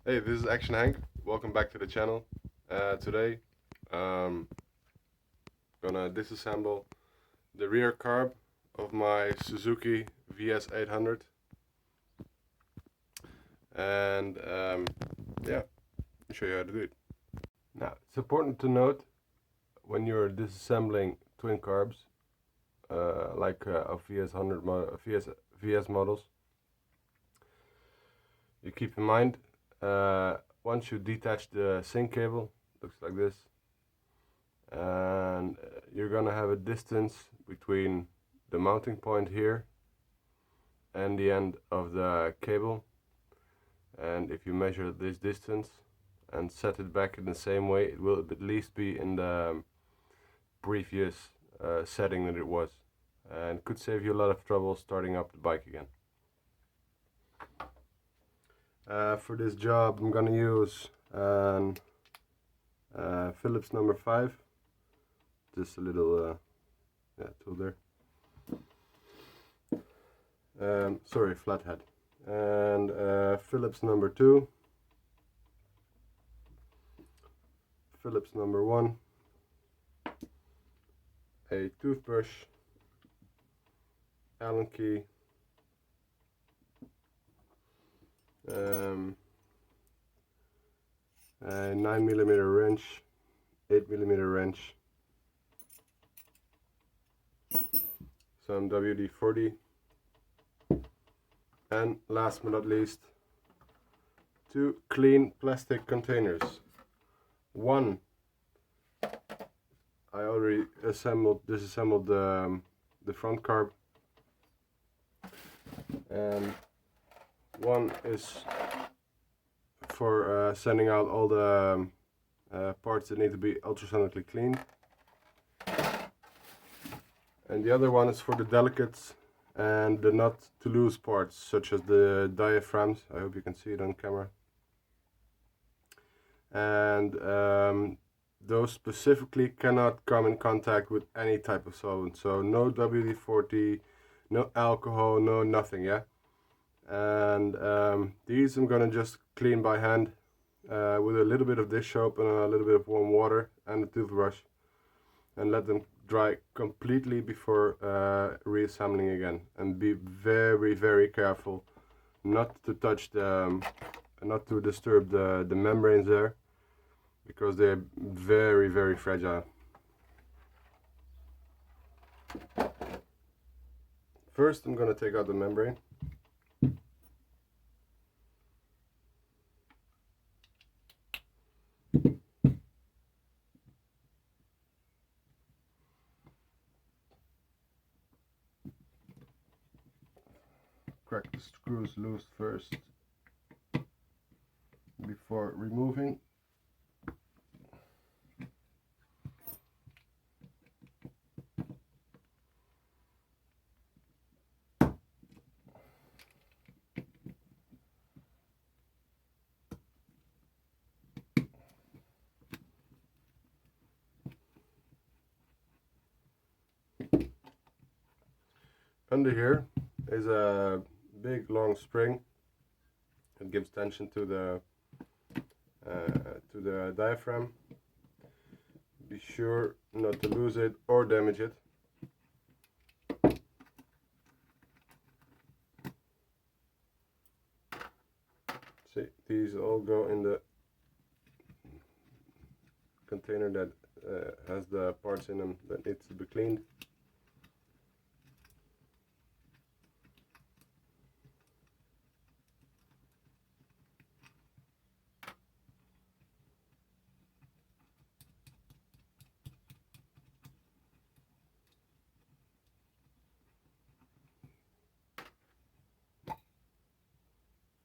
Hey, this is Action Hank. Welcome back to the channel. Today, gonna disassemble the rear carb of my Suzuki vs800, and yeah, I'll show you how to do it. Now, it's important to note when you're disassembling twin carbs, like of VS models, you keep in mind. Once you detach the sync cable, looks like this, and you're gonna have a distance between the mounting point here and the end of the cable, and if you measure this distance and set it back in the same way, it will at least be in the previous setting that it was, and could save you a lot of trouble starting up the bike again. For this job I'm gonna use Phillips number 5, just a little tool there, sorry, flathead, and Phillips number 2, Phillips number 1, a toothbrush, Allen key, a 9mm wrench, 8mm wrench, some WD-40, and last but not least, 2 clean plastic containers. One I already disassembled the front carb, and one is for sending out all the parts that need to be ultrasonically cleaned, and the other one is for the delicates and the not to lose parts, such as the diaphragms. I hope you can see it on camera, and those specifically cannot come in contact with any type of solvent, so no WD-40, no alcohol, no nothing, yeah. And these I'm gonna just clean by hand with a little bit of dish soap and a little bit of warm water and a toothbrush, and let them dry completely before reassembling again. And be very careful not to touch the not to disturb the membranes there, because they're very fragile. First I'm gonna take out the membrane. Crack the screws loose first before removing. Under here is a big long spring. It gives tension to the diaphragm. Be sure not to lose it or damage it. See, these all go in the container that has the parts in them that needs to be cleaned.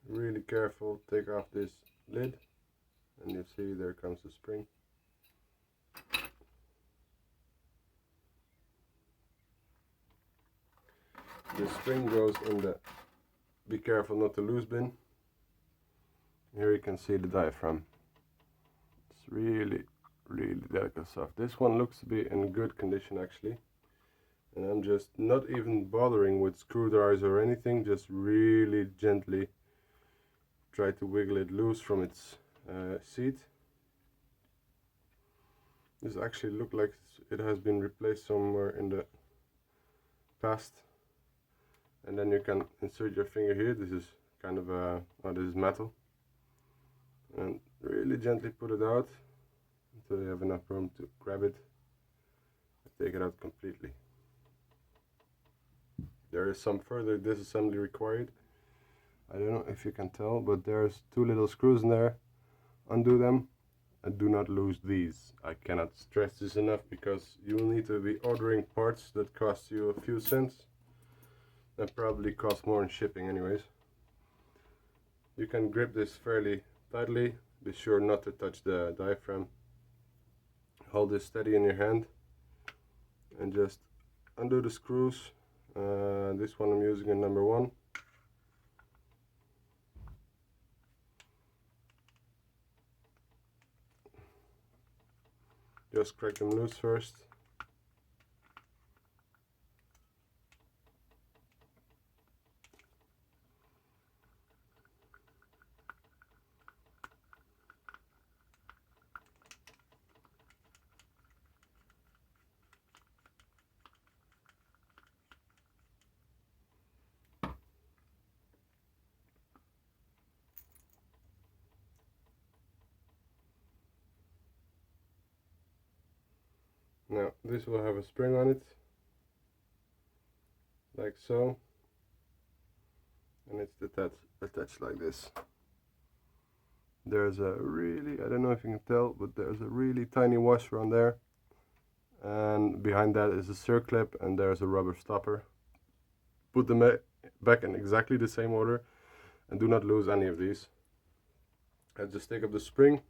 Really careful, take off this lid, and you see there comes the spring. The spring goes in the be careful not to lose bin. Here you can see the diaphragm. It's really delicate stuff. This one looks to be in good condition actually, and I'm just not even bothering with screwdrivers or anything, just really gently try to wiggle it loose from its seat. This actually looks like it has been replaced somewhere in the past. And then you can insert your finger here. This is kind of this is metal. And really gently put it out until you have enough room to grab it and take it out completely. There is some further disassembly required. I don't know if you can tell, but there's two little screws in there. Undo them and do not lose these. I cannot stress this enough because you will need to be ordering parts that cost you a few cents and probably cost more in shipping anyways. You can grip this fairly tightly. Be sure not to touch the diaphragm. Hold this steady in your hand and just undo the screws. This one I'm using in number 1. Just crack them loose first. Now this will have a spring on it, like so, and it's attached like this. There's a really, I don't know if you can tell, but there's a really tiny washer on there, and behind that is a circlip and there's a rubber stopper. Put them back in exactly the same order and do not lose any of these. I just take up the spring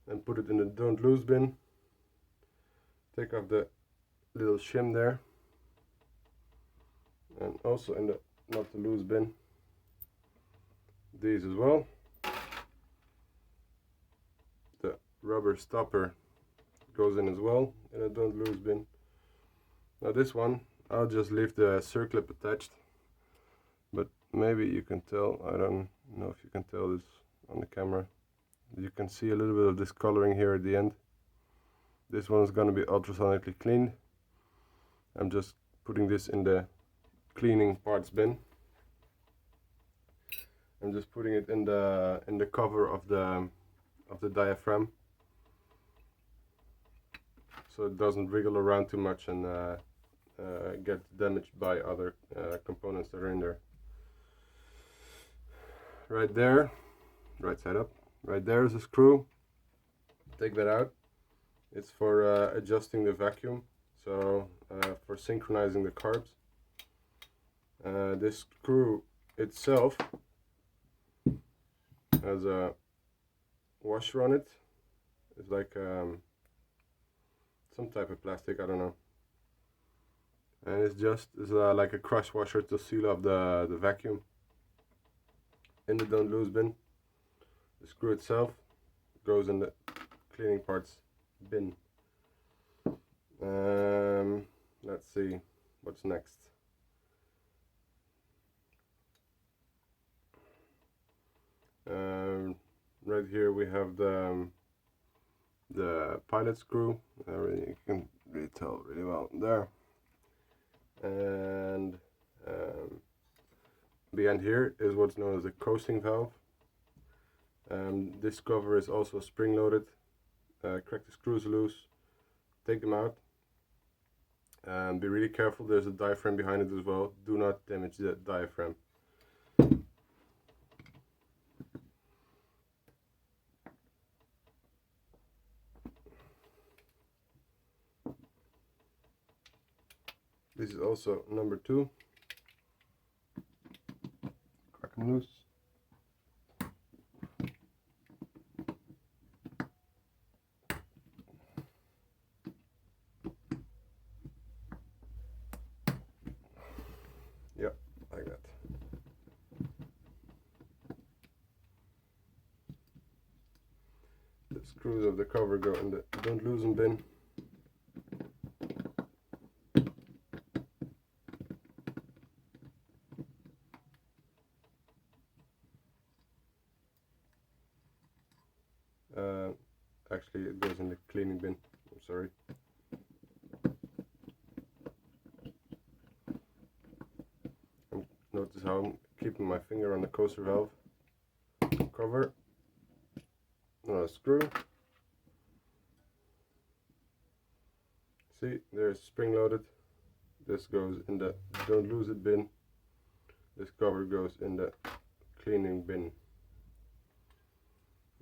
and put it in the don't lose bin. Take off the little shim there, and also in the not to lose bin, these as well. The rubber stopper goes in as well in a don't lose bin. Now this one I'll just leave the circlip attached, but maybe you can tell, I don't know if you can tell this on the camera, you can see a little bit of this coloring here at the end. This one is going to be ultrasonically cleaned. I'm just putting this in the cleaning parts bin. I'm just putting it in the cover of the diaphragm, so it doesn't wriggle around too much and get damaged by other components that are in there. Right there, right side up. Right there is a screw. Take that out. It's for adjusting the vacuum, so for synchronizing the carbs. This screw itself has a washer on it. It's like some type of plastic, I don't know. And it's like a crush washer to seal off the vacuum. In the don't lose bin. The screw itself goes in the cleaning parts bin. Let's see what's next. Right here we have the pilot screw. You can really tell really well there. And behind here is what's known as the coasting valve. This cover is also spring loaded. Crack the screws loose, take them out, and be really careful. There's a diaphragm behind it as well. Do not damage the diaphragm. This is also number 2. Crack them loose. Yep, like that. The screws of the cover go in the don't lose them bin. Actually, it goes in the cleaning bin. I'm sorry. Notice how I'm keeping my finger on the coaster valve cover. Another screw. See, there's spring loaded. This goes in the don't lose it bin. This cover goes in the cleaning bin.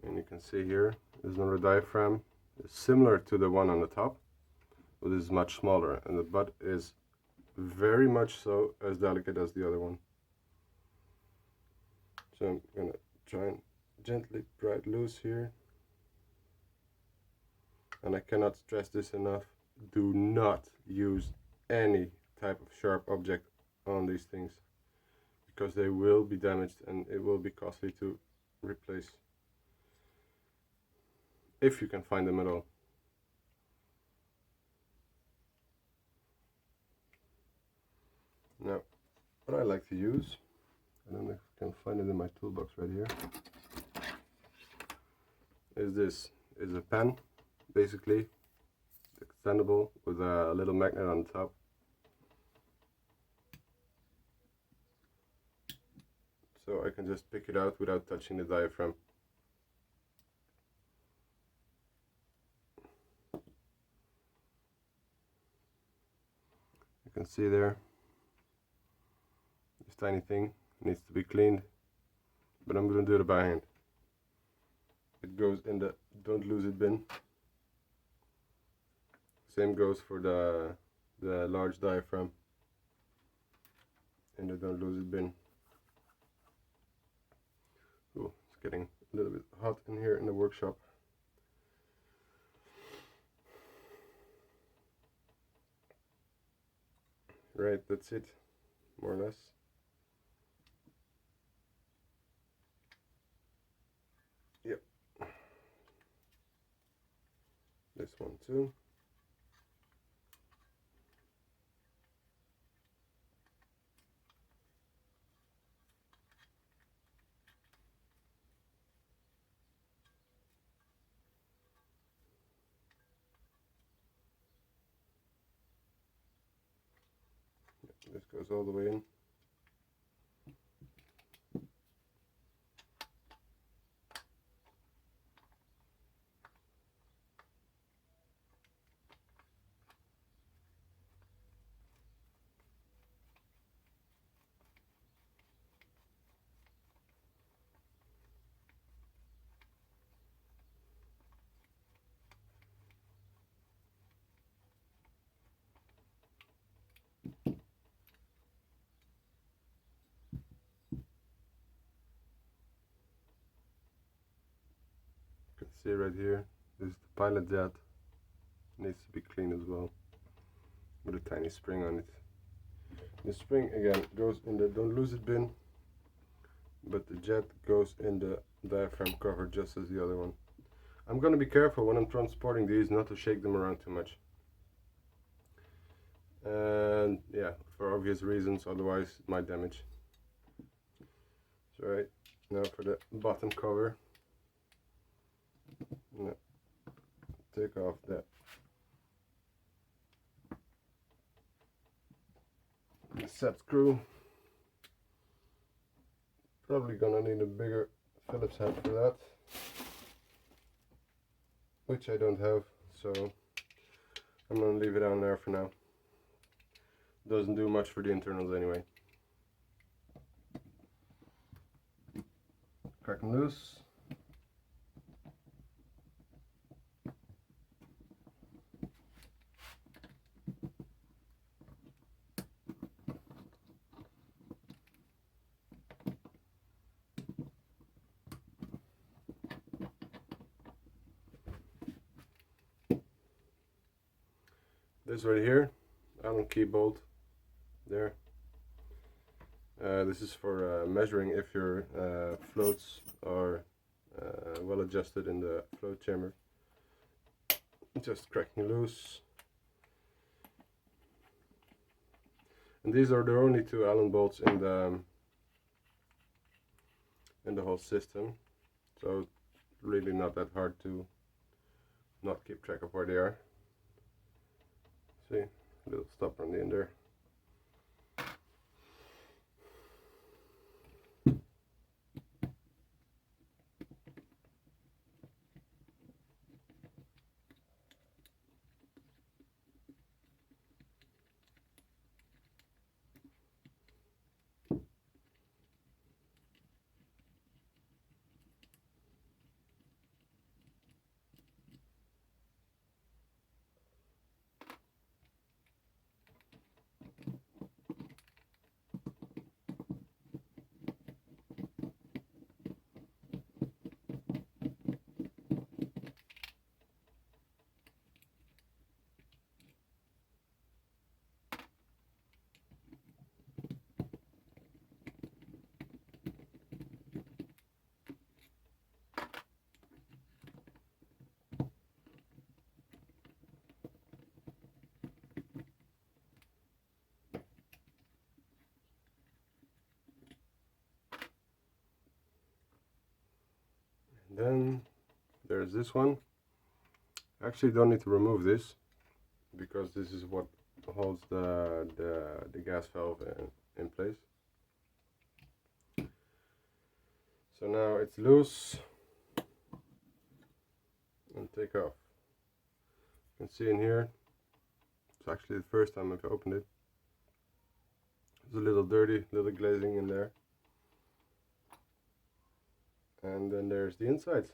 And you can see here there's another diaphragm. It's similar to the one on the top, but this is much smaller, and the butt is very much so as delicate as the other one. So I'm gonna try and gently pry it loose here. And I cannot stress this enough, do not use any type of sharp object on these things, because they will be damaged and it will be costly to replace, if you can find them at all. Now, what I like to use, I don't know if I can find it in my toolbox right here, is a pen, basically extendable with a little magnet on the top. So I can just pick it out without touching the diaphragm. You can see there, this tiny thing needs to be cleaned, but I'm going to do it by hand. It goes in the don't lose it bin. Same goes for the large diaphragm in the don't lose it bin. Ooh, it's getting a little bit hot in here in the workshop. Right, that's it, more or less. Yep. This one too. This goes all the way in. You can see right here, this is the pilot jet. Needs to be cleaned as well, with a tiny spring on it. The spring again goes in the don't lose it bin, but the jet goes in the diaphragm cover just as the other one. I'm going to be careful when I'm transporting these not to shake them around too much. And yeah, for obvious reasons, otherwise it might damage. So right, now for the bottom cover. Now, take off the set screw. Probably gonna need a bigger Phillips head for that, which I don't have, so I'm gonna leave it on there for now. Doesn't do much for the internals anyway. Crack them loose. This right here, Allen key bolt there. This is for measuring if your floats are well adjusted in the float chamber. Just cracking loose. And these are the only two Allen bolts in the whole system. So really not that hard to not keep track of where they are. See, a little stopper on the end there. Then there's this one. I actually don't need to remove this because this is what holds the gas valve in place. So now it's loose and take off. You can see in here, it's actually the first time I've opened it. It's a little dirty, little glazing in there. And then there's the inside.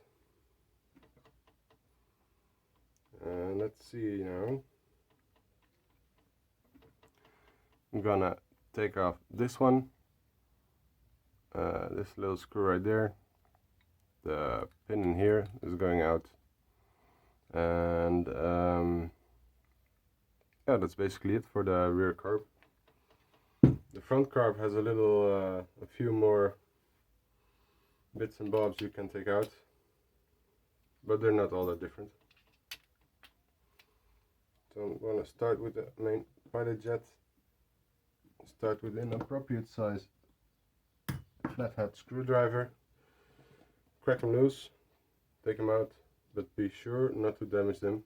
And let's see now. I'm gonna take off this one. This little screw right there. The pin in here is going out. And yeah, that's basically it for the rear carb. The front carb has a little, a few more bits and bobs you can take out, but they're not all that different. So I'm going to start with the main pilot jet. Start with an appropriate size flathead screwdriver. Crack them loose, take them out, but be sure not to damage them.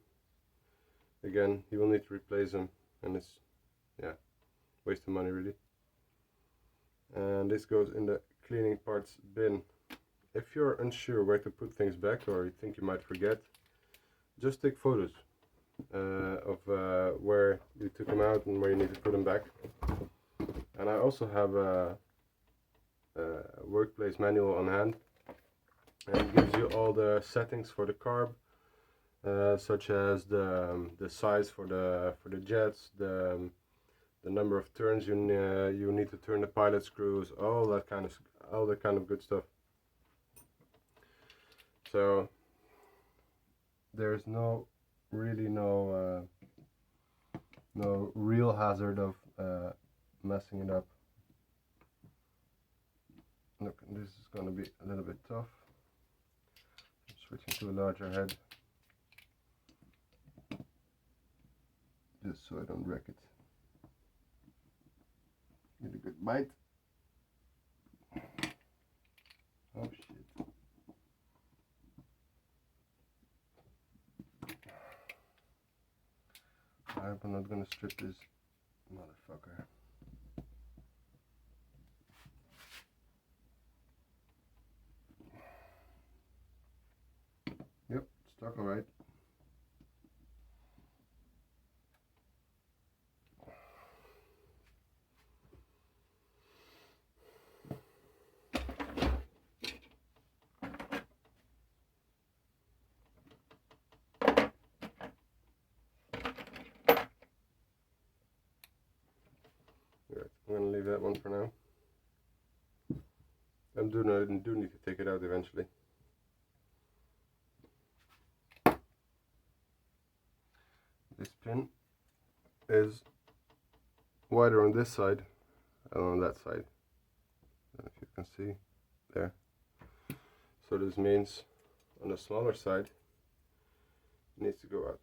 Again, you will need to replace them, and it's, yeah, waste of money really. And this goes in the cleaning parts bin. If you're unsure where to put things back, or you think you might forget, just take photos of where you took them out and where you need to put them back. And I also have a workplace manual on hand, and it gives you all the settings for the carb, such as the size for the jets, the number of turns you need to turn the pilot screws, all that kind of good stuff. So there's really no real hazard of messing it up. Look, this is going to be a little bit tough. I'm switching to a larger head, just so I don't wreck it. Get a good bite. Oh shit. I hope I'm not gonna strip this motherfucker. Yep, stuck alright. I'm going to leave that one for now. I do need to take it out eventually. This pin is wider on this side than on that side. I don't know if you can see there. So this means on the smaller side it needs to go out.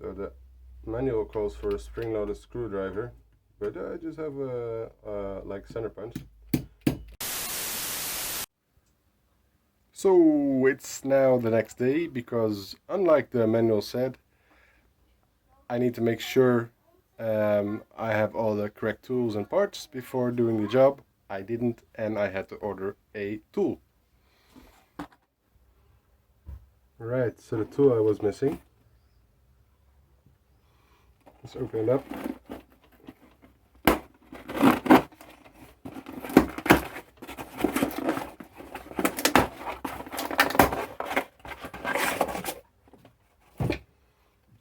So the manual calls for a spring-loaded screwdriver, but I just have a like center punch. So it's now the next day, because unlike the manual said, I need to make sure I have all the correct tools and parts before doing the job. I didn't, and I had to order a tool. Right, so the tool I was missing. Let's open it up.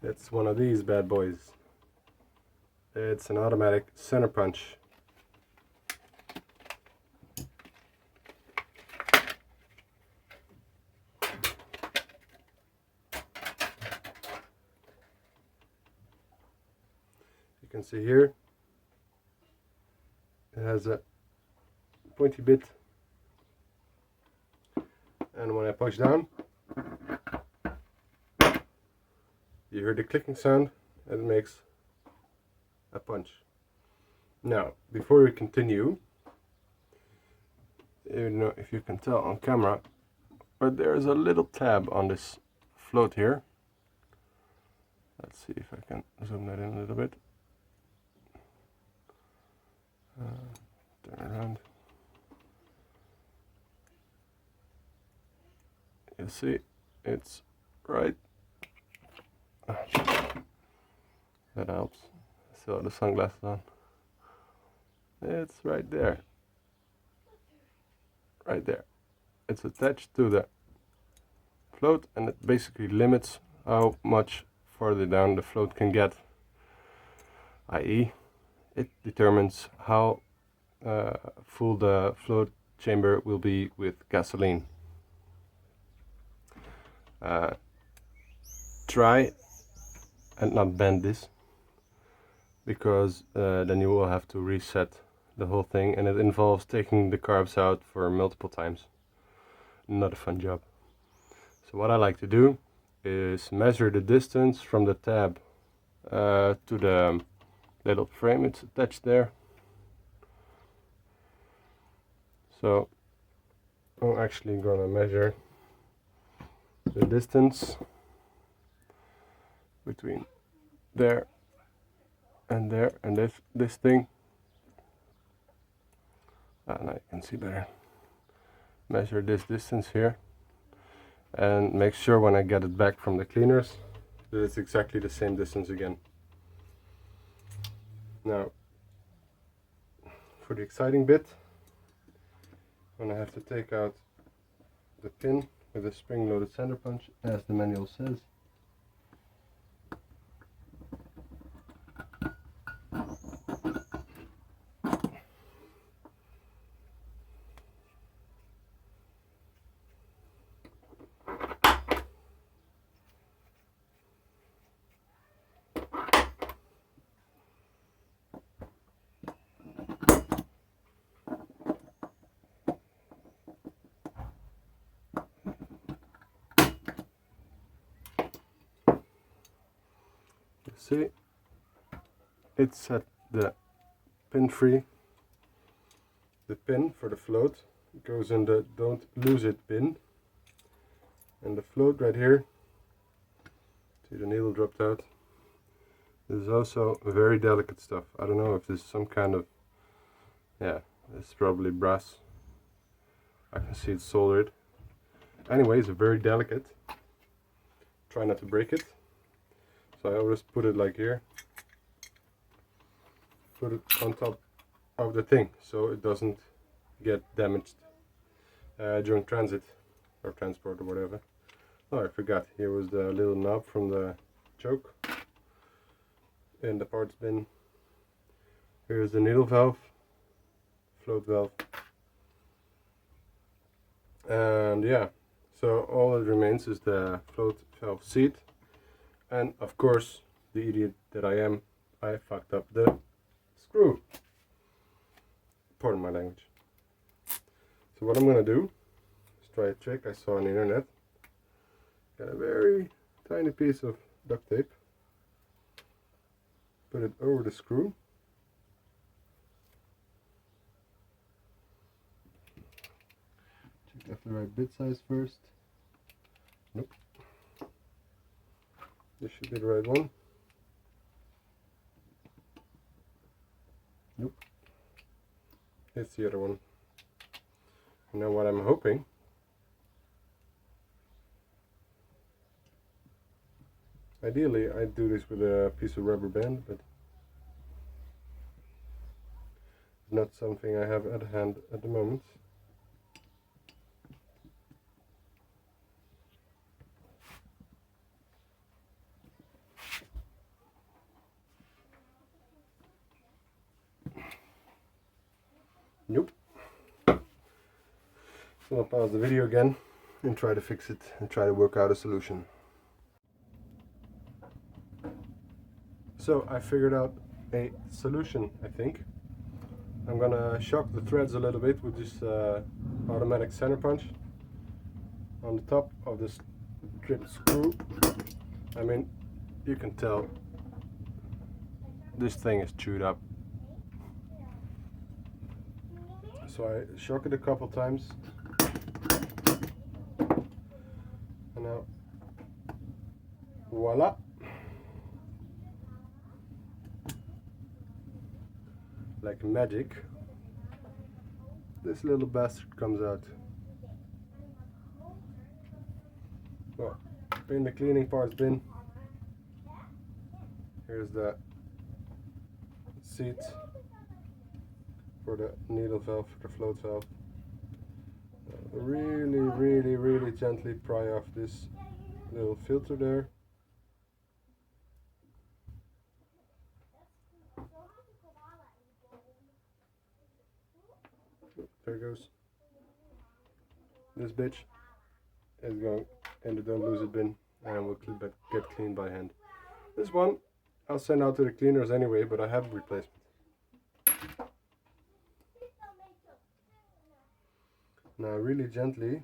It's one of these bad boys. It's an automatic center punch. You can see here it has a pointy bit, and when I push down, you hear the clicking sound, and it makes a punch. Now, before we continue, I don't know if you can tell on camera, but there is a little tab on this float here. Let's see if I can zoom that in a little bit. Turn around. You see, it's right. That helps. So the sunglasses on. It's right there. Right there. It's attached to the float, and it basically limits how much further down the float can get. i.e., it determines how full the float chamber will be with gasoline. Try and not bend this, because then you will have to reset the whole thing, and it involves taking the carbs out for multiple times. Not a fun job. So what I like to do is measure the distance from the tab to the little frame it's attached there. So I'm actually gonna measure the distance between there and this thing, and I can see better. Measure this distance here, and make sure when I get it back from the cleaners that it's exactly the same distance again. Now, for the exciting bit, when I have to take out the pin with a spring-loaded center punch, as the manual says. See, it's at the pin free. The pin for the float goes in the don't lose it bin, and the float right here, see the needle dropped out. This is also very delicate stuff. I don't know if this is some kind of, yeah, it's probably brass. I can see it's soldered. Anyway, it's very delicate. Try not to break it. So I always put it like here, put it on top of the thing so it doesn't get damaged during transit or transport or whatever. Oh, I forgot, here was the little knob from the choke in the parts bin. Here's the needle valve, float valve, and yeah, so all that remains is the float valve seat. And of course, the idiot that I am, I fucked up the screw. Pardon my language. So what I'm gonna do is try a trick I saw on the internet. Got a very tiny piece of duct tape. Put it over the screw. the right bit size first. Nope. This should be the right one. Nope. It's the other one. Now what I'm hoping ideally I do this with a piece of rubber band, but it's not something I have at hand at the moment. Nope. So I'll pause the video again and try to fix it and try to work out a solution. So I figured out a solution, I think. I'm gonna shock the threads a little bit with this automatic center punch on the top of this stripped screw. I mean, you can tell this thing is chewed up. So I shock it a couple times. And now, voila! Like magic, this little bastard comes out. Well, in the cleaning parts bin, here's the seat for the needle valve, the float valve. Really gently pry off this little filter there. There it goes. This bitch is going in the don't lose it bin and will get cleaned by hand. This one I'll send out to the cleaners anyway, but I have a replacement. Now really gently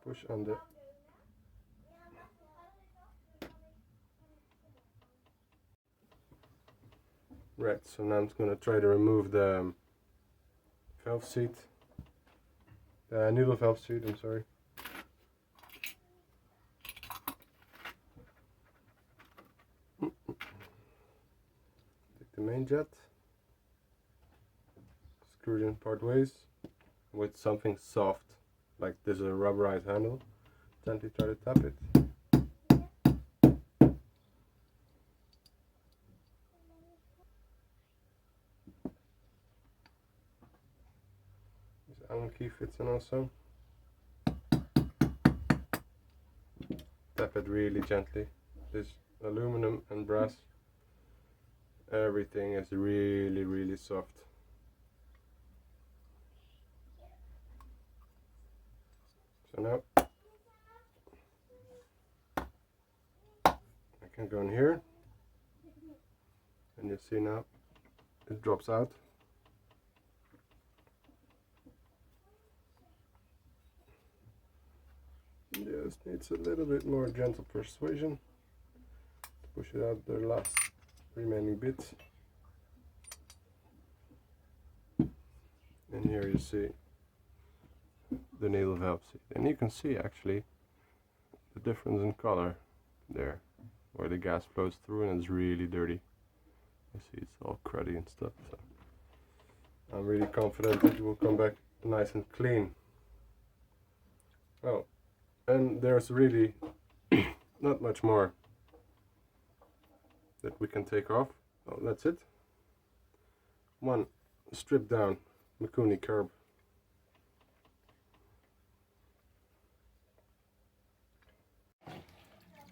push on the right, so now I'm just going to try to remove the valve seat, needle valve seat, I'm sorry. Take the main jet, screw it in part ways with something soft, like this is a rubberized handle. Gently try to tap it. This Allen key fits in also. Tap it really gently. This aluminum and brass, everything is really soft. So now I can go in here and you see now it drops out. Just needs a little bit more gentle persuasion to push it out the last remaining bits. And here you see the needle valve seat, and you can see actually the difference in color there, where the gas flows through and it's really dirty. You see it's all cruddy and stuff, so I'm really confident that it will come back nice and clean. Oh, and there's really not much more that we can take off. Oh, that's it. One stripped down Mikuni curb.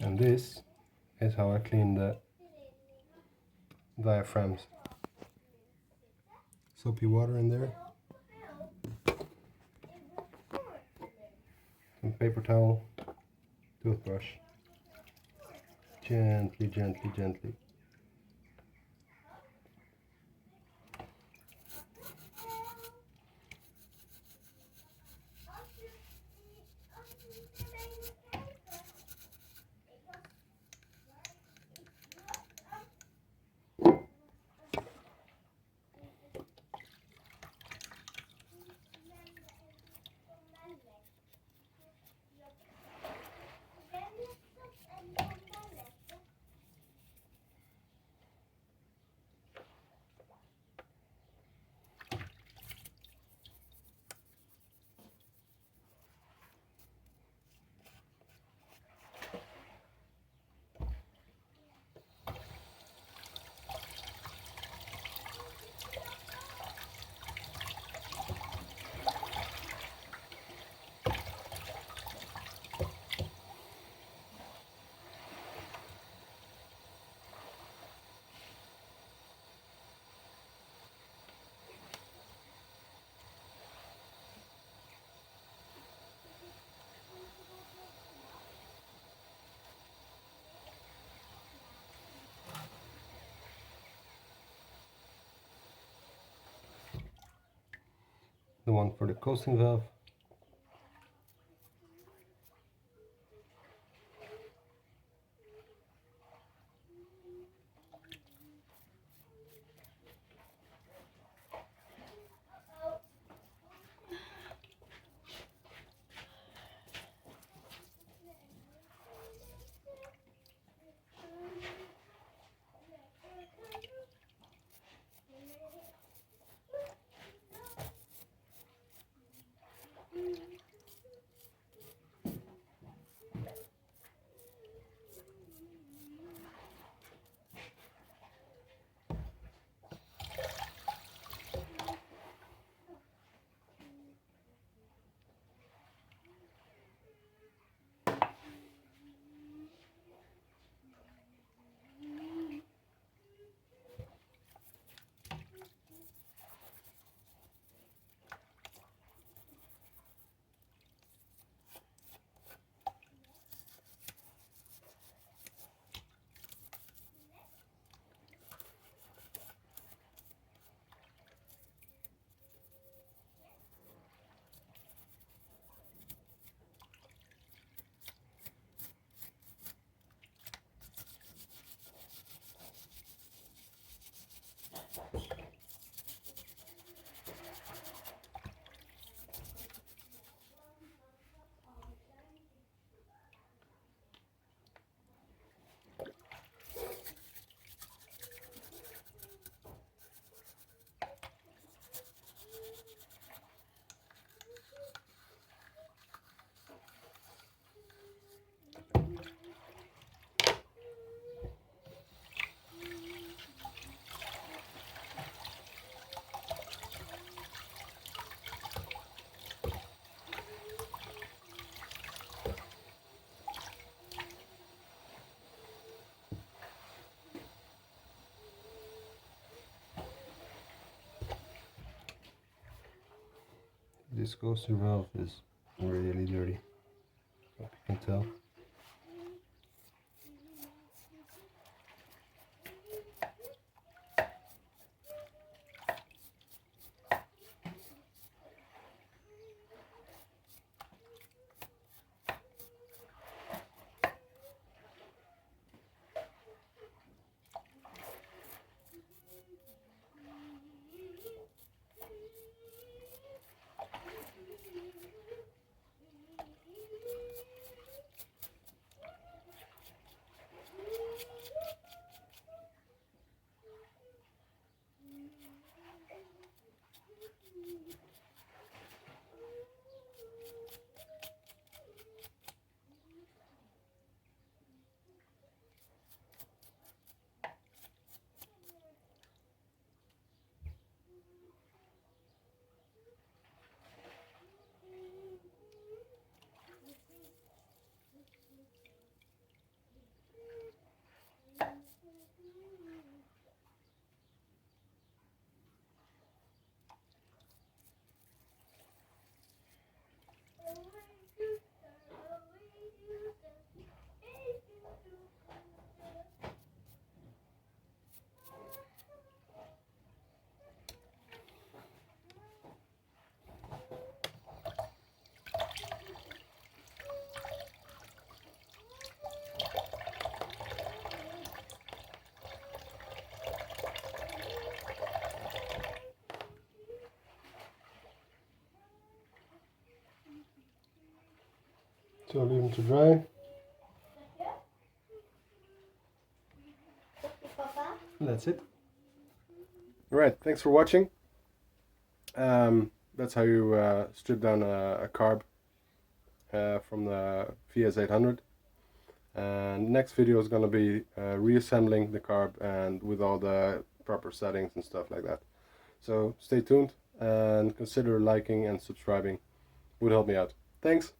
And this is how I clean the diaphragms. Soapy water in there. Some paper towel. Toothbrush. Gently. the one for the coasting valve. This coaster valve is really dirty, hope you can tell. So leave them to dry. That's it. Alright, thanks for watching. That's how you strip down a carb from the vs800. And next video is going to be reassembling the carb and with all the proper settings and stuff like that. So stay tuned and consider liking and subscribing. Would help me out. Thanks.